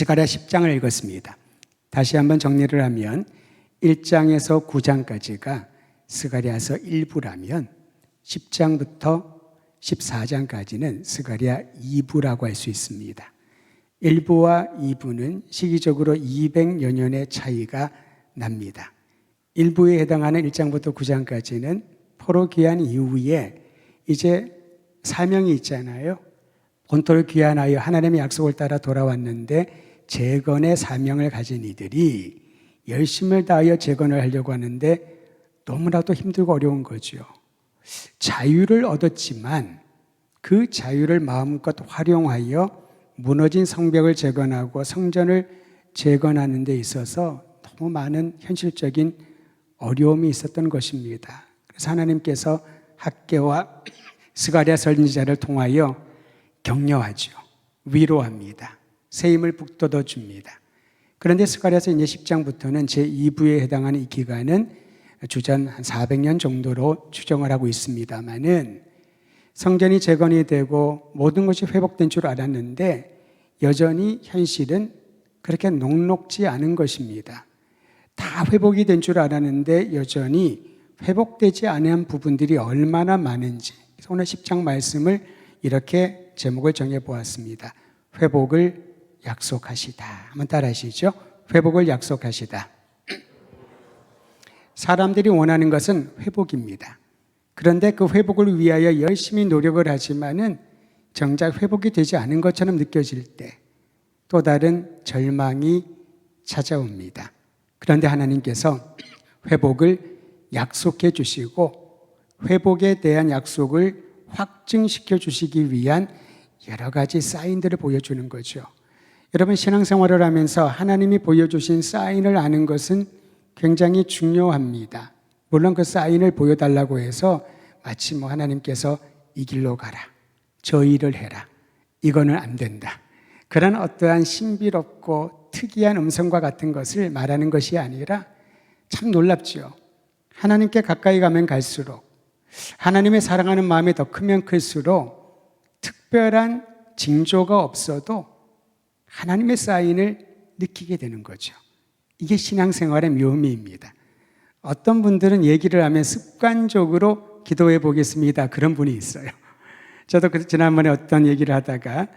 스가랴 10장을 읽었습니다. 다시 한번 정리를 하면 1장에서 9장까지가 스가랴서 일부라면 10장부터 14장까지는 스가랴 2부라고 할 수 있습니다. 1부와 2부는 시기적으로 200여 년의 차이가 납니다. 1부에 해당하는 1장부터 9장까지는 포로 귀환 이후에 이제 사명이 있잖아요. 본토를 귀환하여 하나님의 약속을 따라 돌아왔는데 재건의 사명을 가진 이들이 열심을 다하여 재건을 하려고 하는데 너무나도 힘들고 어려운 거죠. 자유를 얻었지만 그 자유를 마음껏 활용하여 무너진 성벽을 재건하고 성전을 재건하는 데 있어서 너무 많은 현실적인 어려움이 있었던 것입니다. 그래서 하나님께서 학개와 스가랴 선지자를 통하여 격려하죠. 위로합니다. 새 힘을 북돋워 줍니다. 그런데 스가랴서 이제 10장부터는 제2부에 해당하는 이 기간은 주전 한 400년 정도로 추정을 하고 있습니다만은 성전이 재건이 되고 모든 것이 회복된 줄 알았는데 여전히 현실은 그렇게 녹록지 않은 것입니다. 다 회복이 된 줄 알았는데 여전히 회복되지 않은 부분들이 얼마나 많은지, 그래서 오늘 10장 말씀을 이렇게 제목을 정해보았습니다. 회복을 약속하시다. 한번 따라하시죠. 회복을 약속하시다. 사람들이 원하는 것은 회복입니다. 그런데 그 회복을 위하여 열심히 노력을 하지만은 정작 회복이 되지 않은 것처럼 느껴질 때 또 다른 절망이 찾아옵니다. 그런데 하나님께서 회복을 약속해 주시고 회복에 대한 약속을 확증시켜 주시기 위한 여러 가지 사인들을 보여주는 거죠. 여러분, 신앙생활을 하면서 하나님이 보여주신 사인을 아는 것은 굉장히 중요합니다. 물론 그 사인을 보여달라고 해서 마치 하나님께서 이 길로 가라, 저 일을 해라, 이거는 안 된다, 그런 어떠한 신비롭고 특이한 음성과 같은 것을 말하는 것이 아니라 참 놀랍죠. 하나님께 가까이 가면 갈수록, 하나님의 사랑하는 마음이 더 크면 클수록 특별한 징조가 없어도 하나님의 사인을 느끼게 되는 거죠. 이게 신앙생활의 묘미입니다. 어떤 분들은 얘기를 하면 습관적으로 기도해 보겠습니다, 그런 분이 있어요. 저도 지난번에 어떤 얘기를 하다가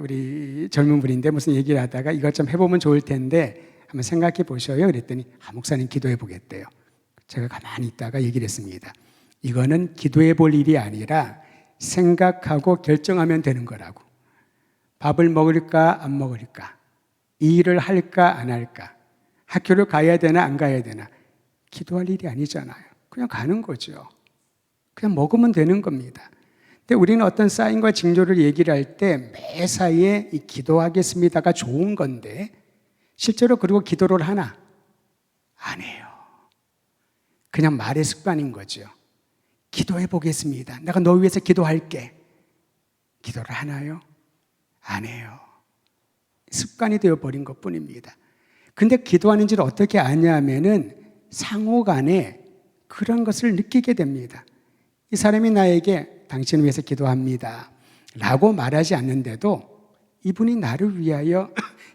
우리 젊은 분인데 무슨 얘기를 하다가 이것 좀 해보면 좋을 텐데 한번 생각해 보셔요 그랬더니 목사님 기도해 보겠대요. 제가 가만히 있다가 얘기를 했습니다. 이거는 기도해 볼 일이 아니라 생각하고 결정하면 되는 거라고. 밥을 먹을까 안 먹을까, 이 일을 할까 안 할까, 학교를 가야 되나 안 가야 되나, 기도할 일이 아니잖아요. 그냥 가는 거죠. 그냥 먹으면 되는 겁니다. 근데 우리는 어떤 사인과 징조를 얘기를 할 때 매사에 이 기도하겠습니다가 좋은 건데 실제로 그리고 기도를 하나? 안 해요. 그냥 말의 습관인 거죠. 기도해 보겠습니다. 내가 너 위해서 기도할게. 기도를 하나요? 안 해요. 습관이 되어버린 것뿐입니다. 근데 기도하는지를 어떻게 아냐면은 상호 간에 그런 것을 느끼게 됩니다. 이 사람이 나에게 당신을 위해서 기도합니다 라고 말하지 않는데도 이분이 나를 위하여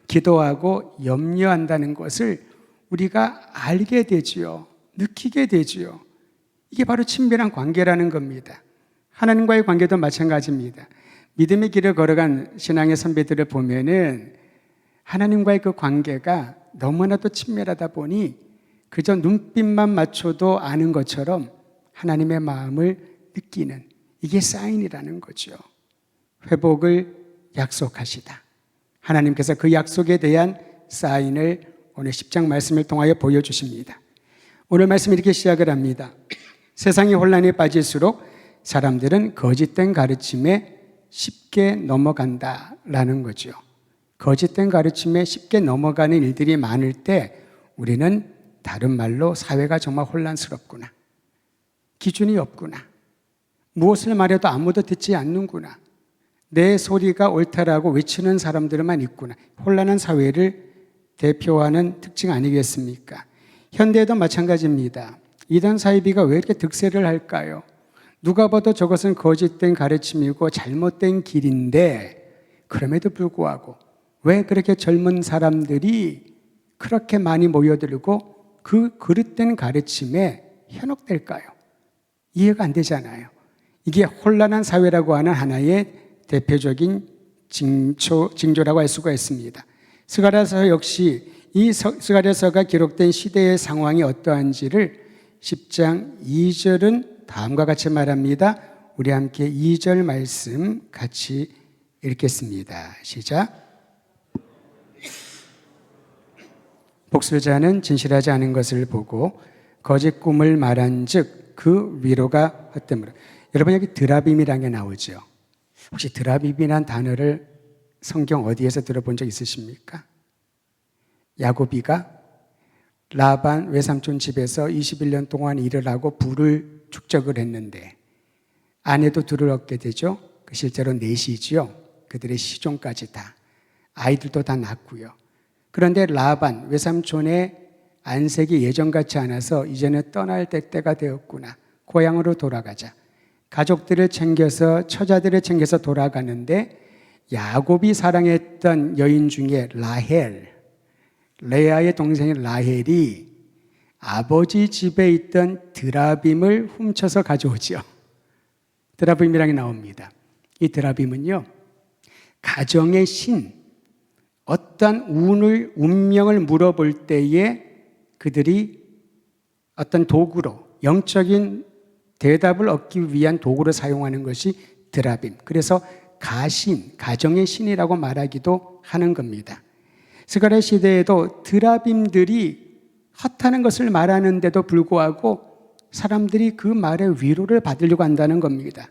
기도하고 염려한다는 것을 우리가 알게 되지요. 느끼게 되지요. 이게 바로 친밀한 관계라는 겁니다. 하나님과의 관계도 마찬가지입니다. 믿음의 길을 걸어간 신앙의 선배들을 보면은 하나님과의 그 관계가 너무나도 친밀하다 보니 그저 눈빛만 맞춰도 아는 것처럼 하나님의 마음을 느끼는, 이게 사인이라는 거죠. 회복을 약속하시다. 하나님께서 그 약속에 대한 사인을 오늘 10장 말씀을 통하여 보여주십니다. 오늘 말씀 이렇게 시작을 합니다. 세상이 혼란에 빠질수록 사람들은 거짓된 가르침에 쉽게 넘어간다라는 거죠. 거짓된 가르침에 쉽게 넘어가는 일들이 많을 때 우리는 다른 말로 사회가 정말 혼란스럽구나, 기준이 없구나, 무엇을 말해도 아무도 듣지 않는구나, 내 소리가 옳다라고 외치는 사람들만 있구나, 혼란한 사회를 대표하는 특징 아니겠습니까? 현대에도 마찬가지입니다. 이단 사이비가 왜 이렇게 득세를 할까요? 누가 봐도 저것은 거짓된 가르침이고 잘못된 길인데 그럼에도 불구하고 왜 그렇게 젊은 사람들이 그렇게 많이 모여들고 그 그릇된 가르침에 현혹될까요? 이해가 안 되잖아요. 이게 혼란한 사회라고 하는 하나의 대표적인 징조라고 할 수가 있습니다. 스가랴서 역시 이 스가랴서가 기록된 시대의 상황이 어떠한지를 10장 2절은 다음과 같이 말합니다. 우리 함께 2절 말씀 같이 읽겠습니다. 시작. 복술자는 진실하지 않은 것을 보고 거짓 꿈을 말한 즉 그 위로가 헛되므로. 여러분 여기 드라빔이라는 게 나오죠. 혹시 드라빔이라는 단어를 성경 어디에서 들어본 적 있으십니까? 야곱이가 라반 외삼촌 집에서 21년 동안 일을 하고 부를 축적을 했는데 아내도 둘을 얻게 되죠. 실제로 넷이지요. 그들의 시종까지 다. 아이들도 다 낳고요. 그런데 라반 외삼촌의 안색이 예전같지 않아서 이제는 떠날 때가 되었구나. 고향으로 돌아가자. 가족들을 챙겨서 처자들을 챙겨서 돌아가는데 야곱이 사랑했던 여인 중에 라헬, 레아의 동생인 라헬이 아버지 집에 있던 드라빔을 훔쳐서 가져오죠. 드라빔이라는 게 나옵니다. 이 드라빔은요, 가정의 신, 어떤 운명을 물어볼 때에 그들이 어떤 도구로, 영적인 대답을 얻기 위한 도구로 사용하는 것이 드라빔. 그래서 가신, 가정의 신이라고 말하기도 하는 겁니다. 스가랴 시대에도 드라빔들이 헛하는 것을 말하는데도 불구하고 사람들이 그 말에 위로를 받으려고 한다는 겁니다.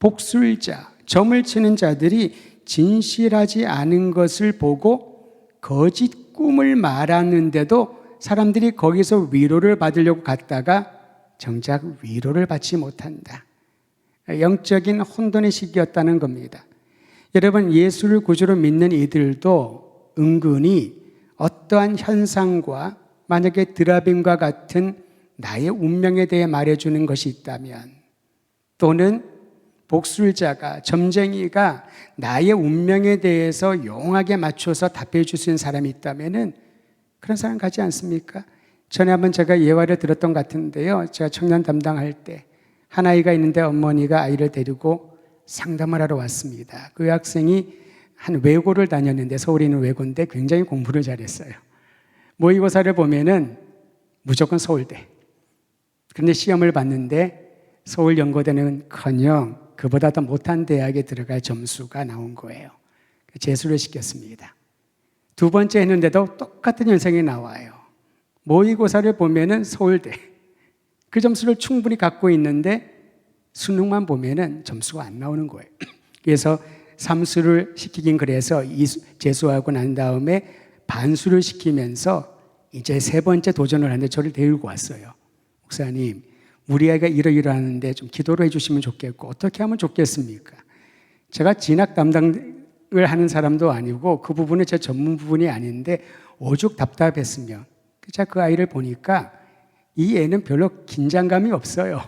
복술자, 점을 치는 자들이 진실하지 않은 것을 보고 거짓 꿈을 말하는데도 사람들이 거기서 위로를 받으려고 갔다가 정작 위로를 받지 못한다. 영적인 혼돈의 시기였다는 겁니다. 여러분, 예수를 구주로 믿는 이들도 은근히 어떠한 현상과 만약에 드라빔과 같은 나의 운명에 대해 말해주는 것이 있다면, 또는 복술자가, 점쟁이가 나의 운명에 대해서 용하게 맞춰서 답해 줄 수 있는 사람이 있다면은 그런 사람 가지 않습니까? 전에 한번 제가 예화를 들었던 것 같은데요. 제가 청년 담당할 때 한 아이가 있는데 어머니가 아이를 데리고 상담을 하러 왔습니다. 그 학생이 한 외고를 다녔는데, 서울에 있는 외고인데 굉장히 공부를 잘했어요. 모의고사를 보면은 무조건 서울대. 그런데 시험을 봤는데 서울연고대는커녕 그보다 더 못한 대학에 들어갈 점수가 나온 거예요. 재수를 시켰습니다. 두 번째 했는데도 똑같은 현상이 나와요. 모의고사를 보면은 서울대. 그 점수를 충분히 갖고 있는데 수능만 보면은 점수가 안 나오는 거예요. 그래서 삼수를 시키긴 그래서 재수하고 난 다음에 반수를 시키면서 이제 세 번째 도전을 하는데 저를 데리고 왔어요. 목사님, 우리 아이가 이러이러하는데 좀 기도를 해주시면 좋겠고 어떻게 하면 좋겠습니까? 제가 진학 담당을 하는 사람도 아니고 그 부분은 제 전문 부분이 아닌데 오죽 답답했으면. 제가 그 아이를 보니까 이 애는 별로 긴장감이 없어요.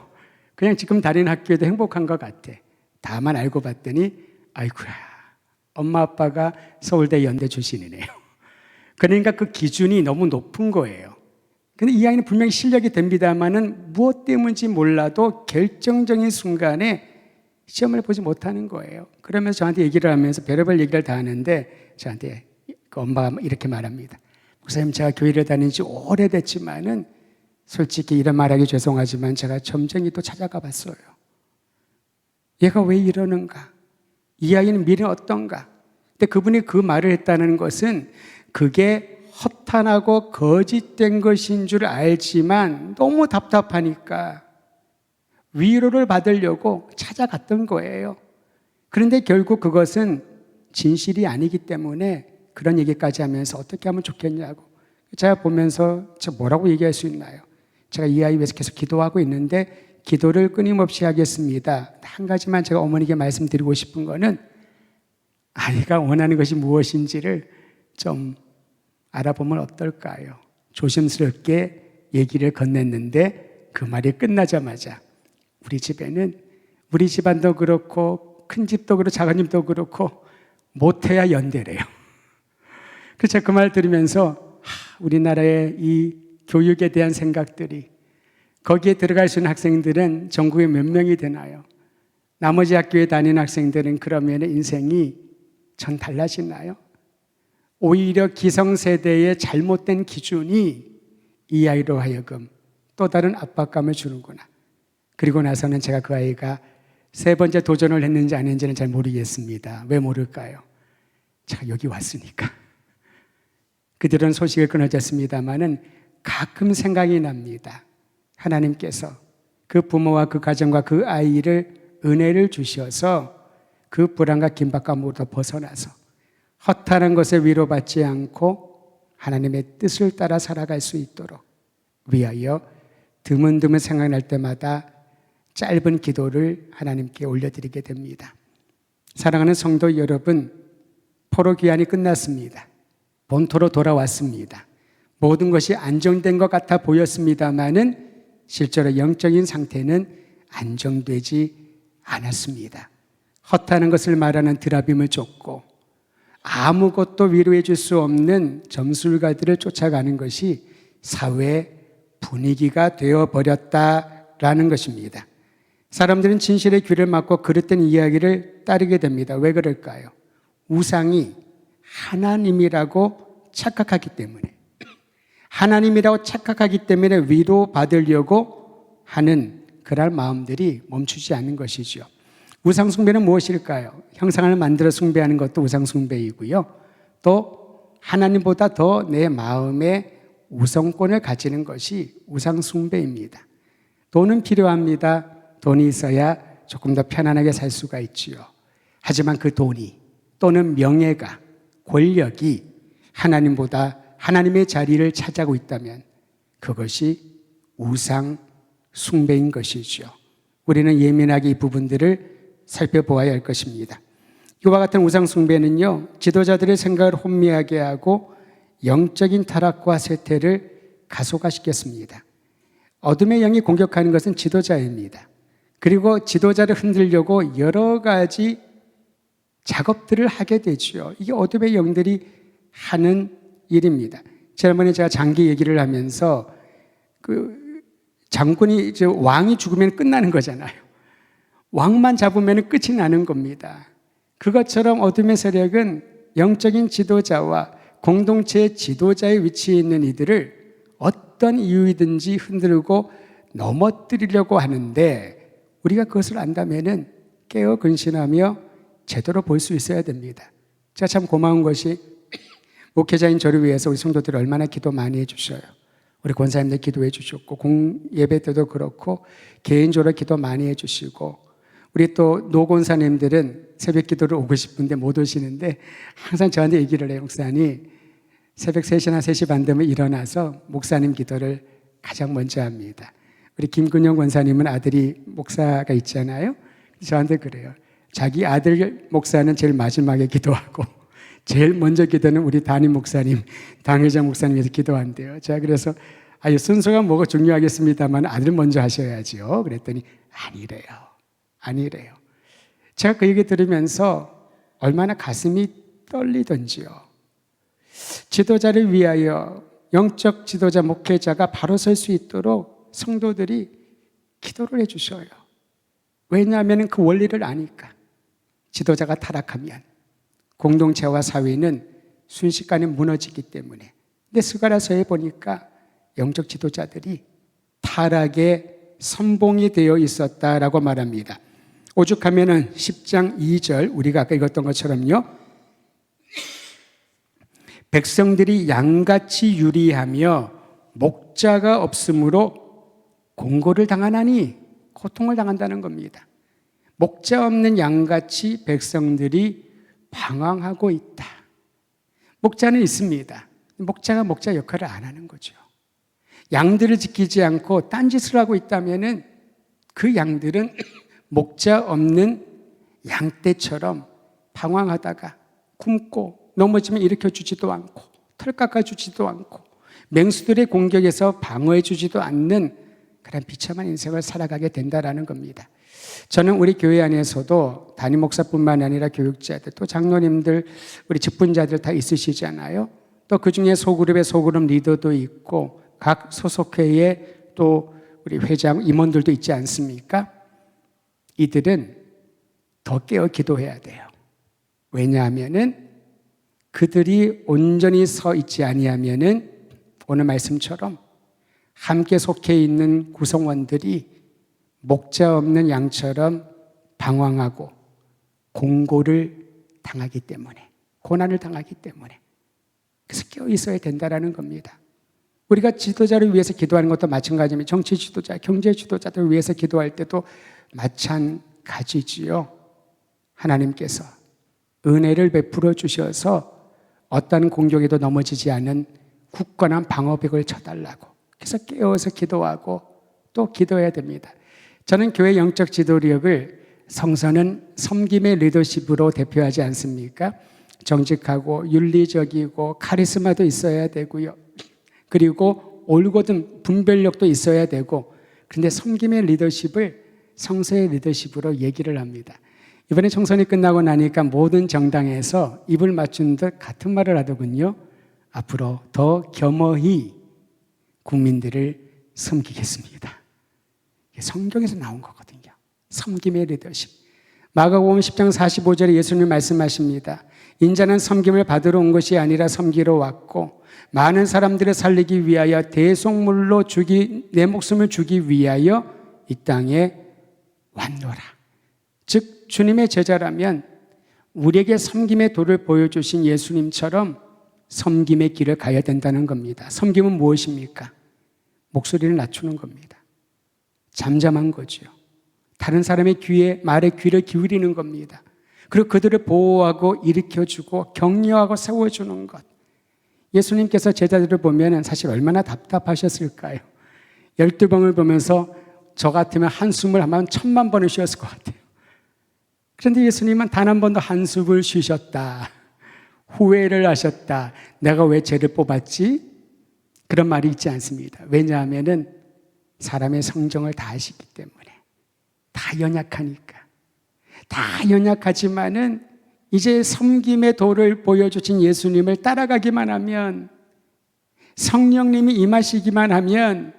그냥 지금 다니는 학교에도 행복한 것 같아. 다만 알고 봤더니 아이고야, 엄마 아빠가 서울대 연대 출신이네요. 그러니까 그 기준이 너무 높은 거예요. 근데 이 아이는 분명히 실력이 됩니다만은 무엇 때문인지 몰라도 결정적인 순간에 시험을 보지 못하는 거예요. 그러면서 저한테 얘기를 하면서 별의별 얘기를 다 하는데 저한테 그 엄마가 이렇게 말합니다. 목사님, 제가 교회를 다닌 지 오래됐지만은 솔직히 이런 말하기 죄송하지만 제가 점쟁이도 찾아가 봤어요. 얘가 왜 이러는가? 이 아이는 미래는 어떤가? 근데 그분이 그 말을 했다는 것은 그게 허탄하고 거짓된 것인 줄 알지만 너무 답답하니까 위로를 받으려고 찾아갔던 거예요. 그런데 결국 그것은 진실이 아니기 때문에 그런 얘기까지 하면서 어떻게 하면 좋겠냐고. 제가 보면서 저 뭐라고 얘기할 수 있나요? 제가 이 아이 위해서 계속 기도하고 있는데 기도를 끊임없이 하겠습니다. 한 가지만 제가 어머니께 말씀드리고 싶은 거는 아이가 원하는 것이 무엇인지를 좀 알아보면 어떨까요? 조심스럽게 얘기를 건넸는데 그 말이 끝나자마자 우리 집에는 우리 집안도 그렇고 큰 집도 그렇고 작은 집도 그렇고 못해야 연대래요. 그래서 그 말 들으면서 우리나라의 이 교육에 대한 생각들이, 거기에 들어갈 수 있는 학생들은 전국에 몇 명이 되나요? 나머지 학교에 다니는 학생들은 그러면 인생이 전 달라지나요? 오히려 기성세대의 잘못된 기준이 이 아이로 하여금 또 다른 압박감을 주는구나. 그리고 나서는 제가 그 아이가 세 번째 도전을 했는지 안 했는지는 잘 모르겠습니다. 왜 모를까요? 제가 여기 왔으니까. 그들은 소식을 끊어졌습니다마는 가끔 생각이 납니다. 하나님께서 그 부모와 그 가정과 그 아이를 은혜를 주셔서 그 불안과 긴박감으로부터 벗어나서 허탄한 것에 위로받지 않고 하나님의 뜻을 따라 살아갈 수 있도록 위하여 드문드문 생각날 때마다 짧은 기도를 하나님께 올려드리게 됩니다. 사랑하는 성도 여러분, 포로 귀환이 끝났습니다. 본토로 돌아왔습니다. 모든 것이 안정된 것 같아 보였습니다마는 실제로 영적인 상태는 안정되지 않았습니다. 허탄한 것을 말하는 드라빔을 쫓고 아무것도 위로해 줄 수 없는 점술가들을 쫓아가는 것이 사회 분위기가 되어버렸다라는 것입니다. 사람들은 진실의 귀를 막고 그릇된 이야기를 따르게 됩니다. 왜 그럴까요? 우상이 하나님이라고 착각하기 때문에, 하나님이라고 착각하기 때문에 위로받으려고 하는 그럴 마음들이 멈추지 않는 것이죠. 우상 숭배는 무엇일까요? 형상을 만들어 숭배하는 것도 우상 숭배이고요. 또 하나님보다 더 내 마음의 우선권을 가지는 것이 우상 숭배입니다. 돈은 필요합니다. 돈이 있어야 조금 더 편안하게 살 수가 있지요. 하지만 그 돈이 또는 명예가, 권력이 하나님보다 하나님의 자리를 차지하고 있다면 그것이 우상 숭배인 것이죠. 우리는 예민하게 이 부분들을 살펴보아야 할 것입니다. 이와 같은 우상 숭배는요, 지도자들의 생각을 혼미하게 하고 영적인 타락과 쇠퇴를 가속화시켰습니다. 어둠의 영이 공격하는 것은 지도자입니다. 그리고 지도자를 흔들려고 여러 가지 작업들을 하게 되죠. 이게 어둠의 영들이 하는 일입니다. 지난번에 제가 장기 얘기를 하면서 그 장군이 이제 왕이 죽으면 끝나는 거잖아요. 왕만 잡으면 끝이 나는 겁니다. 그것처럼 어둠의 세력은 영적인 지도자와 공동체의 지도자의 위치에 있는 이들을 어떤 이유이든지 흔들고 넘어뜨리려고 하는데 우리가 그것을 안다면 깨어 근신하며 제대로 볼 수 있어야 됩니다. 제가 참 고마운 것이 목회자인 저를 위해서 우리 성도들이 얼마나 기도 많이 해주셔요. 우리 권사님들 기도해 주셨고 공예배 때도 그렇고 개인적으로 기도 많이 해주시고 우리 또 노권사님들은 새벽 기도를 오고 싶은데 못 오시는데 항상 저한테 얘기를 해요. 목사님 새벽 3시나 3시 반 되면 일어나서 목사님 기도를 가장 먼저 합니다. 우리 김근영 권사님은 아들이 목사가 있잖아요. 저한테 그래요. 자기 아들 목사는 제일 마지막에 기도하고 제일 먼저 기도는 우리 담임 목사님, 당회장 목사님에서 기도한대요. 제가 그래서 순서가 뭐가 중요하겠습니다만 아들 먼저 하셔야죠. 그랬더니 아니래요. 제가 그 얘기 들으면서 얼마나 가슴이 떨리던지요. 지도자를 위하여 영적 지도자 목회자가 바로 설 수 있도록 성도들이 기도를 해주셔요. 왜냐하면 그 원리를 아니까. 지도자가 타락하면 공동체와 사회는 순식간에 무너지기 때문에. 근데 스가랴서에 보니까 영적 지도자들이 타락의 선봉이 되어 있었다라고 말합니다. 오죽하면은 10장 2절 우리가 아까 읽었던 것처럼요. 백성들이 양같이 유리하며 목자가 없으므로 공고를 당하나니 고통을 당한다는 겁니다. 목자 없는 양같이 백성들이 방황하고 있다. 목자는 있습니다. 목자가 목자 역할을 안 하는 거죠. 양들을 지키지 않고 딴짓을 하고 있다면은 그 양들은 목자 없는 양떼처럼 방황하다가 굶고 넘어지면 일으켜주지도 않고 털 깎아주지도 않고 맹수들의 공격에서 방어해주지도 않는 그런 비참한 인생을 살아가게 된다라는 겁니다. 저는 우리 교회 안에서도 담임 목사뿐만 아니라 교육자들 또 장로님들 우리 직분자들 다 있으시잖아요. 또 그중에 소그룹의 소그룹 리더도 있고 각 소속회에 또 우리 회장, 임원들도 있지 않습니까? 이들은 더 깨어 기도해야 돼요. 왜냐하면은 그들이 온전히 서 있지 아니하면은 오늘 말씀처럼 함께 속해 있는 구성원들이 목자 없는 양처럼 방황하고 공고를 당하기 때문에, 고난을 당하기 때문에, 그래서 깨어 있어야 된다라는 겁니다. 우리가 지도자를 위해서 기도하는 것도 마찬가지입니다. 정치 지도자, 경제 지도자들을 위해서 기도할 때도 마찬가지지요. 하나님께서 은혜를 베풀어 주셔서 어떤 공격에도 넘어지지 않은 굳건한 방어벽을 쳐달라고, 그래서 깨어서 기도하고 또 기도해야 됩니다. 저는 교회 영적 지도력을 성서는 섬김의 리더십으로 대표하지 않습니까? 정직하고 윤리적이고 카리스마도 있어야 되고요. 그리고 올곧은 분별력도 있어야 되고, 그런데 섬김의 리더십을 성서의 리더십으로 얘기를 합니다. 이번에 총선이 끝나고 나니까 모든 정당에서 입을 맞춘 듯 같은 말을 하더군요. 앞으로 더 겸허히 국민들을 섬기겠습니다. 이게 성경에서 나온 거거든요. 섬김의 리더십. 마가복음 10장 45절에 예수님 말씀하십니다. 인자는 섬김을 받으러 온 것이 아니라 섬기러 왔고 많은 사람들을 살리기 위하여 대속물로 내 목숨을 주기 위하여 이 땅에 왔노라. 즉 주님의 제자라면 우리에게 섬김의 도를 보여주신 예수님처럼 섬김의 길을 가야 된다는 겁니다. 섬김은 무엇입니까? 목소리를 낮추는 겁니다. 잠잠한 거죠. 다른 사람의 말에 귀를 기울이는 겁니다. 그리고 그들을 보호하고 일으켜주고 격려하고 세워주는 것. 예수님께서 제자들을 보면 사실 얼마나 답답하셨을까요? 12병을 보면서 저 같으면 한숨을 하면 10,000번을 쉬었을 것 같아요. 그런데 예수님은 단 한 번도 한숨을 쉬셨다. 후회를 하셨다. 내가 왜 쟤를 뽑았지? 그런 말이 있지 않습니다. 왜냐하면 사람의 성정을 다 아시기 때문에. 다 연약하니까. 다 연약하지만은 이제 섬김의 도를 보여주신 예수님을 따라가기만 하면, 성령님이 임하시기만 하면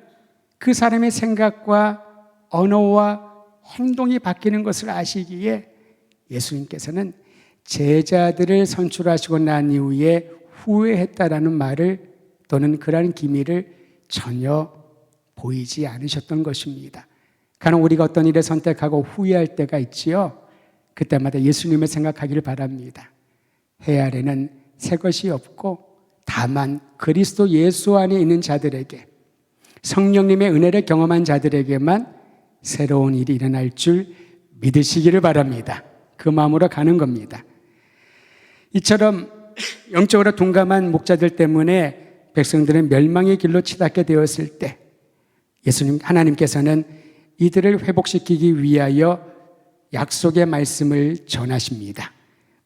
그 사람의 생각과 언어와 행동이 바뀌는 것을 아시기에 예수님께서는 제자들을 선출하시고 난 이후에 후회했다라는 말을 또는 그러한 기미를 전혀 보이지 않으셨던 것입니다. 가령 우리가 어떤 일을 선택하고 후회할 때가 있지요. 그때마다 예수님을 생각하기를 바랍니다. 해 아래는 새 것이 없고 다만 그리스도 예수 안에 있는 자들에게, 성령님의 은혜를 경험한 자들에게만 새로운 일이 일어날 줄 믿으시기를 바랍니다. 그 마음으로 가는 겁니다. 이처럼 영적으로 둔감한 목자들 때문에 백성들은 멸망의 길로 치닫게 되었을 때 하나님께서는 이들을 회복시키기 위하여 약속의 말씀을 전하십니다.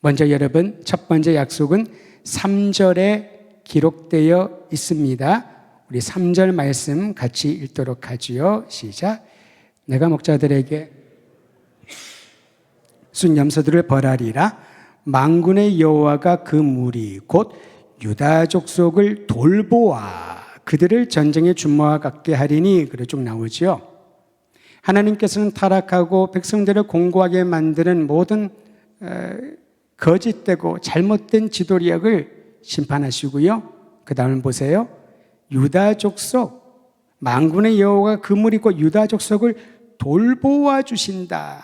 먼저 여러분, 첫 번째 약속은 3절에 기록되어 있습니다. 우리 3절 말씀 같이 읽도록 하지요. 시작. 내가 목자들에게 순염소들을 벌하리라. 만군의 여호와가 그 무리 곧 유다 족속을 돌보아 그들을 전쟁의 준모와 같게 하리니. 그래 쭉 나오죠. 하나님께서는 타락하고 백성들을 공고하게 만드는 모든 거짓되고 잘못된 지도력을 심판하시고요. 그 다음을 보세요. 유다 족속, 만군의 여호와가 그 무리 곧 유다 족속을 돌보아 주신다.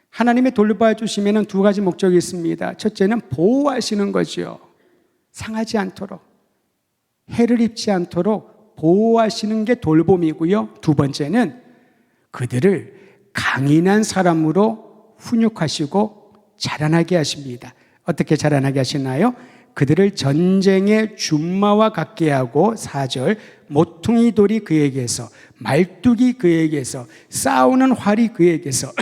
하나님의 돌보아 주시면 두 가지 목적이 있습니다. 첫째는 보호하시는 거죠. 상하지 않도록, 해를 입지 않도록 보호하시는 게 돌봄이고요. 두 번째는 그들을 강인한 사람으로 훈육하시고 자라나게 하십니다. 어떻게 자라나게 하시나요? 그들을 전쟁의 준마와 같게 하고 4절 모퉁이 돌이 그에게서, 말뚝이 그에게서, 싸우는 활이 그에게서,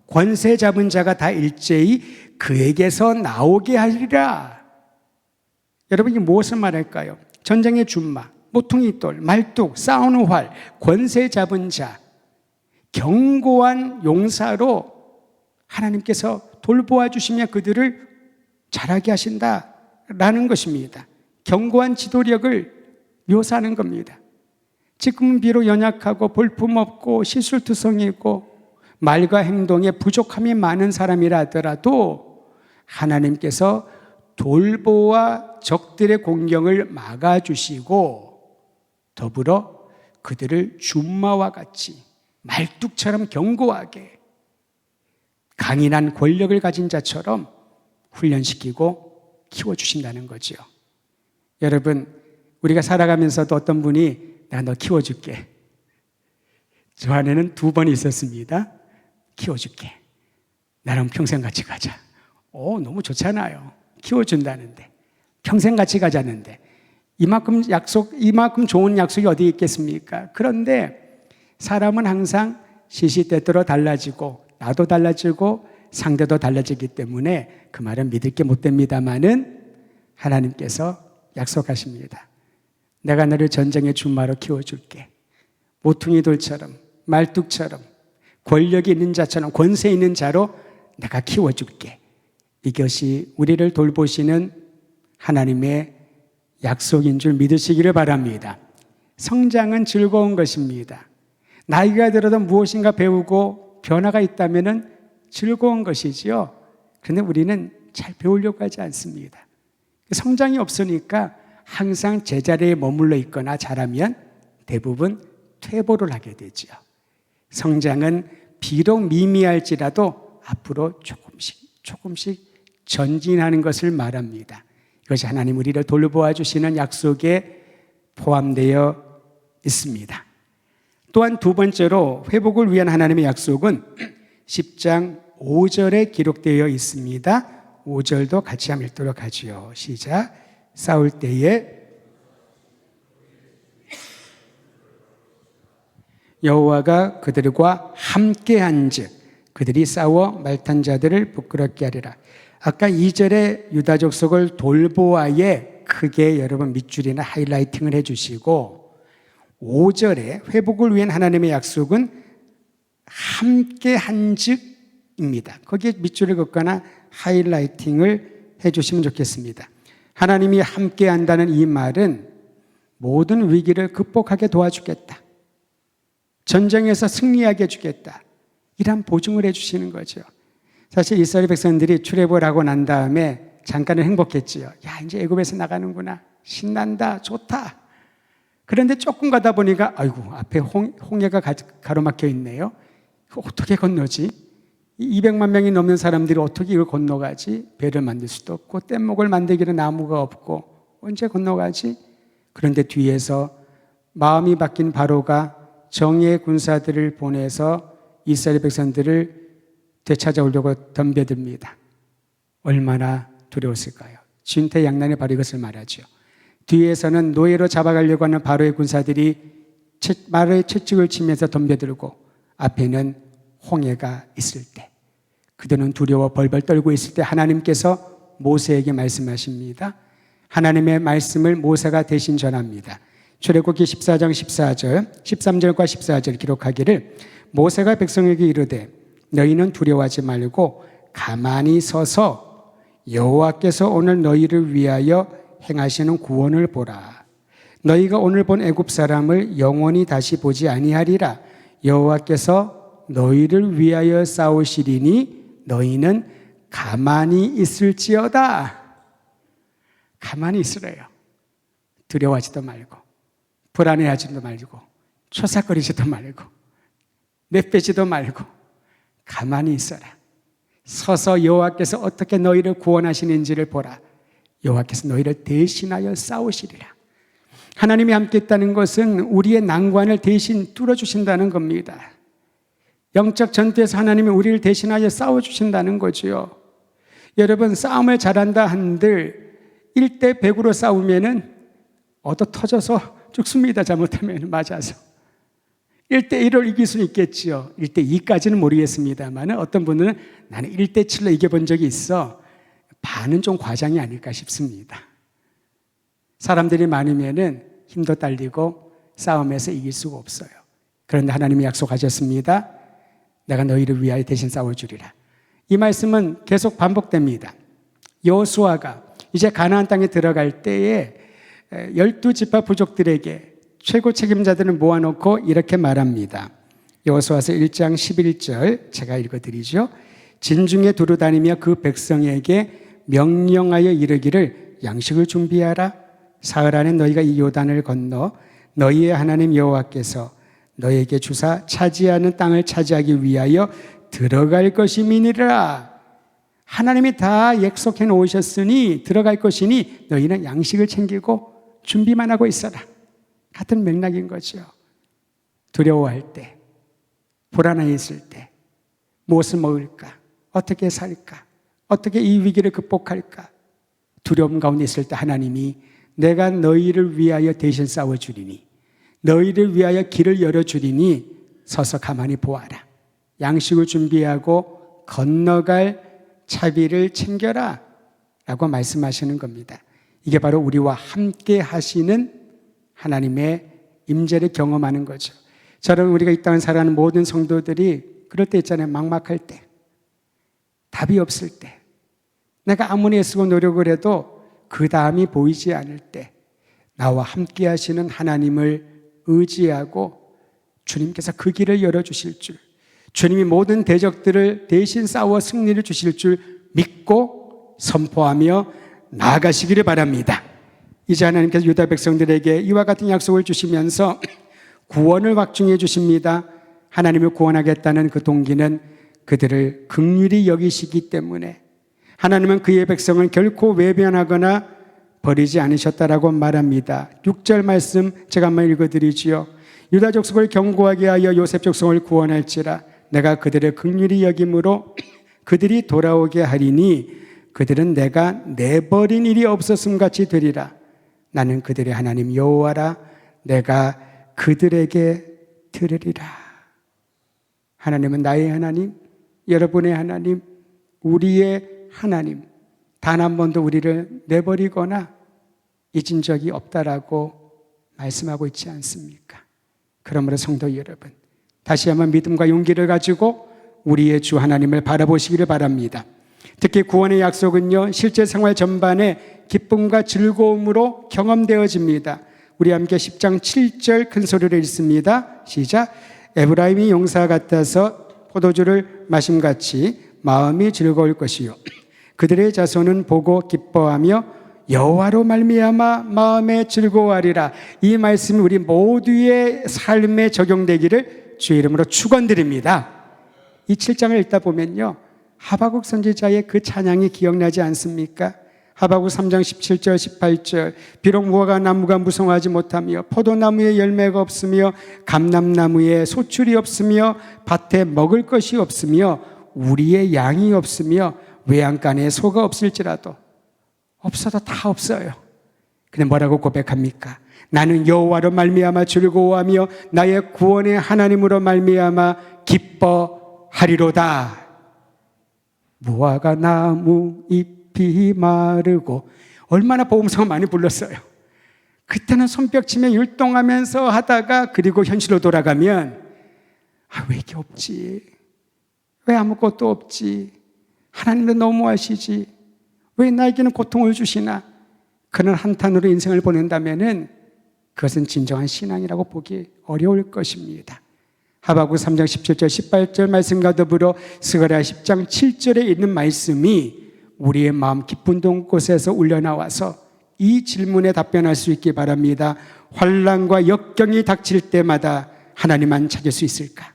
권세 잡은 자가 다 일제히 그에게서 나오게 하리라. 여러분, 이게 무엇을 말할까요? 전쟁의 준마, 모퉁이 돌, 말뚝, 싸우는 활, 권세 잡은 자, 견고한 용사로 하나님께서 돌보아 주시며 그들을 자라게 하신다라는 것입니다. 견고한 지도력을 묘사하는 겁니다. 지금은 비록 연약하고 볼품없고 시술투성이고 말과 행동에 부족함이 많은 사람이라 하더라도 하나님께서 돌보와 적들의 공격을 막아주시고 더불어 그들을 준마와 같이 말뚝처럼 견고하게 강인한 권력을 가진 자처럼 훈련시키고 키워주신다는 거죠. 여러분, 우리가 살아가면서도 어떤 분이 내가 너 키워줄게. 저 안에는 2번 있었습니다. 키워줄게. 나랑 평생 같이 가자. 너무 좋잖아요. 키워준다는데. 평생 같이 가자는데. 이만큼 좋은 약속이 어디 있겠습니까? 그런데 사람은 항상 시시때때로 달라지고 나도 달라지고 상대도 달라지기 때문에 그 말은 믿을 게 못 됩니다마는 하나님께서 약속하십니다. 내가 너를 전쟁의 준마로 키워줄게. 모퉁이 돌처럼 말뚝처럼 권력이 있는 자처럼 권세 있는 자로 내가 키워줄게. 이것이 우리를 돌보시는 하나님의 약속인 줄 믿으시기를 바랍니다. 성장은 즐거운 것입니다. 나이가 들어도 무엇인가 배우고 변화가 있다면 즐거운 것이지요. 그런데 우리는 잘 배우려고 하지 않습니다. 성장이 없으니까 항상 제자리에 머물러 있거나 잘하면 대부분 퇴보를 하게 되죠. 성장은 비록 미미할지라도 앞으로 조금씩 전진하는 것을 말합니다. 이것이 하나님 우리를 돌보아 주시는 약속에 포함되어 있습니다. 또한 2번째로 회복을 위한 하나님의 약속은 10장 5절에 기록되어 있습니다. 5절도 같이 한번 읽도록 하지요. 시작. 싸울 때에 여호와가 그들과 함께한즉 그들이 싸워 말탄 자들을 부끄럽게 하리라. 아까 2절에 유다 족속을 돌보아에 크게 여러분 밑줄이나 하이라이팅을 해주시고 5절에 회복을 위한 하나님의 약속은 함께한즉입니다. 거기에 밑줄을 긋거나 하이라이팅을 해주시면 좋겠습니다. 하나님이 함께한다는 이 말은 모든 위기를 극복하게 도와주겠다. 전쟁에서 승리하게 해주겠다. 이런 보증을 해주시는 거죠. 사실 이스라엘 백성들이 출애굽을 하고 난 다음에 잠깐은 행복했지요. 야, 이제 애굽에서 나가는구나. 신난다. 좋다. 그런데 조금 가다 보니까 아이고 앞에 홍해가 가로막혀 있네요. 어떻게 건너지? 200만 명이 넘는 사람들이 어떻게 이걸 건너가지? 배를 만들 수도 없고 뗏목을 만들기는 나무가 없고 언제 건너가지? 그런데 뒤에서 마음이 바뀐 바로가 정의의 군사들을 보내서 이스라엘 백성들을 되찾아오려고 덤벼듭니다. 얼마나 두려웠을까요? 진퇴양난의 바로 이것을 말하죠. 뒤에서는 노예로 잡아가려고 하는 바로의 군사들이 바로의 채찍을 치면서 덤벼들고 앞에는 홍해가 있을 때 그들은 두려워 벌벌 떨고 있을 때 하나님께서 모세에게 말씀하십니다. 하나님의 말씀을 모세가 대신 전합니다. 출애굽기 14장 14절 13절과 14절 기록하기를 모세가 백성에게 이르되 너희는 두려워하지 말고 가만히 서서 여호와께서 오늘 너희를 위하여 행하시는 구원을 보라. 너희가 오늘 본 애굽 사람을 영원히 다시 보지 아니하리라. 여호와께서 너희를 위하여 싸우시리니 너희는 가만히 있을지어다. 가만히 있으래요. 두려워하지도 말고 불안해하지도 말고 초삭거리지도 말고 내빼지도 말고 가만히 있어라. 서서 여호와께서 어떻게 너희를 구원하시는지를 보라. 여호와께서 너희를 대신하여 싸우시리라. 하나님이 함께 있다는 것은 우리의 난관을 대신 뚫어주신다는 겁니다. 영적 전투에서 하나님이 우리를 대신하여 싸워주신다는 거죠. 여러분 싸움을 잘한다 한들 1대 100으로 싸우면은 얻어 터져서 죽습니다. 잘못하면 맞아서 1대 1을 이길 수는 있겠지요. 1대 2까지는 모르겠습니다만 어떤 분들은 나는 1대 7로 이겨본 적이 있어. 반은 좀 과장이 아닐까 싶습니다. 사람들이 많으면은 힘도 딸리고 싸움에서 이길 수가 없어요. 그런데 하나님이 약속하셨습니다. 내가 너희를 위하여 대신 싸워주리라. 이 말씀은 계속 반복됩니다. 여호수아가 이제 가나안 땅에 들어갈 때에 12지파 부족들에게 최고 책임자들을 모아놓고 이렇게 말합니다. 여호수아서 1장 11절 제가 읽어드리죠. 진중에 두루 다니며 그 백성에게 명령하여 이르기를 양식을 준비하라. 사흘 안에 너희가 이 요단을 건너 너희의 하나님 여호와께서 너희에게 주사 차지하는 땅을 차지하기 위하여 들어갈 것임이니라. 하나님이 다 약속해 놓으셨으니 들어갈 것이니 너희는 양식을 챙기고 준비만 하고 있어라. 같은 맥락인 거죠. 두려워할 때, 불안해 있을 때 무엇을 먹을까? 어떻게 살까? 어떻게 이 위기를 극복할까? 두려움 가운데 있을 때 하나님이 내가 너희를 위하여 대신 싸워주리니 너희를 위하여 길을 열어주리니 서서 가만히 보아라. 양식을 준비하고 건너갈 차비를 챙겨라 라고 말씀하시는 겁니다. 이게 바로 우리와 함께 하시는 하나님의 임재를 경험하는 거죠. 저는 우리가 이 땅을 살아가는 모든 성도들이 그럴 때 있잖아요. 막막할 때, 답이 없을 때, 내가 아무리 애쓰고 노력을 해도 그 다음이 보이지 않을 때 나와 함께 하시는 하나님을 의지하고 주님께서 그 길을 열어주실 줄, 주님이 모든 대적들을 대신 싸워 승리를 주실 줄 믿고 선포하며 나아가시기를 바랍니다. 이제 하나님께서 유다 백성들에게 이와 같은 약속을 주시면서 구원을 확증해 주십니다. 하나님을 구원하겠다는 그 동기는 그들을 긍휼히 여기시기 때문에 하나님은 그의 백성을 결코 외면하거나 버리지 않으셨다라고 말합니다. 6절 말씀 제가 한번 읽어드리지요. 유다 족속을 경고하게 하여 요셉 족속을 구원할지라 내가 그들을 긍휼히 여김으로 그들이 돌아오게 하리니 그들은 내가 내버린 일이 없었음 같이 되리라. 나는 그들의 하나님 여호와라. 내가 그들에게 들으리라. 하나님은 나의 하나님, 여러분의 하나님, 우리의 하나님, 단 한 번도 우리를 내버리거나 잊은 적이 없다라고 말씀하고 있지 않습니까? 그러므로 성도 여러분, 다시 한번 믿음과 용기를 가지고 우리의 주 하나님을 바라보시기를 바랍니다. 특히 구원의 약속은요, 실제 생활 전반에 기쁨과 즐거움으로 경험되어집니다. 우리 함께 10장 7절 큰 소리를 읽습니다. 시작. 에브라임이 용사 같아서 포도주를 마심같이 마음이 즐거울 것이요 그들의 자손은 보고 기뻐하며 여호와로 말미암아 마음에 즐거워하리라. 이 말씀이 우리 모두의 삶에 적용되기를 주의 이름으로 축원드립니다. 이 7장을 읽다 보면요, 하박국 선지자의 그 찬양이 기억나지 않습니까? 하박국 3장 17절 18절 비록 무화과 나무가 무성하지 못하며 포도나무에 열매가 없으며 감람나무에 소출이 없으며 밭에 먹을 것이 없으며 우리의 양이 없으며 외양간에 소가 없을지라도, 없어도 다 없어요. 근데 뭐라고 고백합니까? 나는 여호와로 말미암아 즐거워하며 나의 구원의 하나님으로 말미암아 기뻐하리로다. 무화과 나무 잎이 마르고, 얼마나 복음성을 많이 불렀어요. 그때는 손뼉치며 율동하면서 하다가 그리고 현실로 돌아가면 왜 이게 없지? 왜 아무것도 없지? 하나님도 너무하시지? 왜 나에게는 고통을 주시나? 그런 한탄으로 인생을 보낸다면은 그것은 진정한 신앙이라고 보기 어려울 것입니다. 하박국 3장 17절 18절 말씀과 더불어 스가랴 10장 7절에 있는 말씀이 우리의 마음 깊은 곳에서 울려나와서 이 질문에 답변할 수 있기 바랍니다. 환난과 역경이 닥칠 때마다 하나님만 찾을 수 있을까?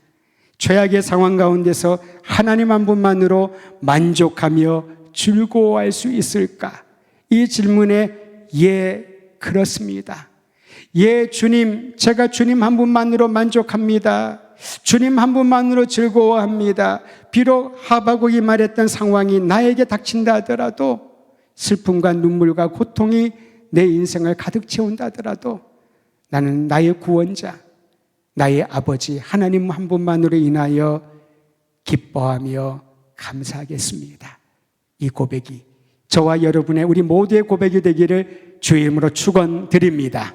최악의 상황 가운데서 하나님 한 분만으로 만족하며 즐거워할 수 있을까? 이 질문에 그렇습니다. 주님, 제가 주님 한 분만으로 만족합니다. 주님 한 분만으로 즐거워합니다. 비록 하박국이 말했던 상황이 나에게 닥친다 하더라도, 슬픔과 눈물과 고통이 내 인생을 가득 채운다 하더라도 나는 나의 구원자, 나의 아버지 하나님 한 분만으로 인하여 기뻐하며 감사하겠습니다. 이 고백이 저와 여러분의 우리 모두의 고백이 되기를 주의 이름으로 축원드립니다.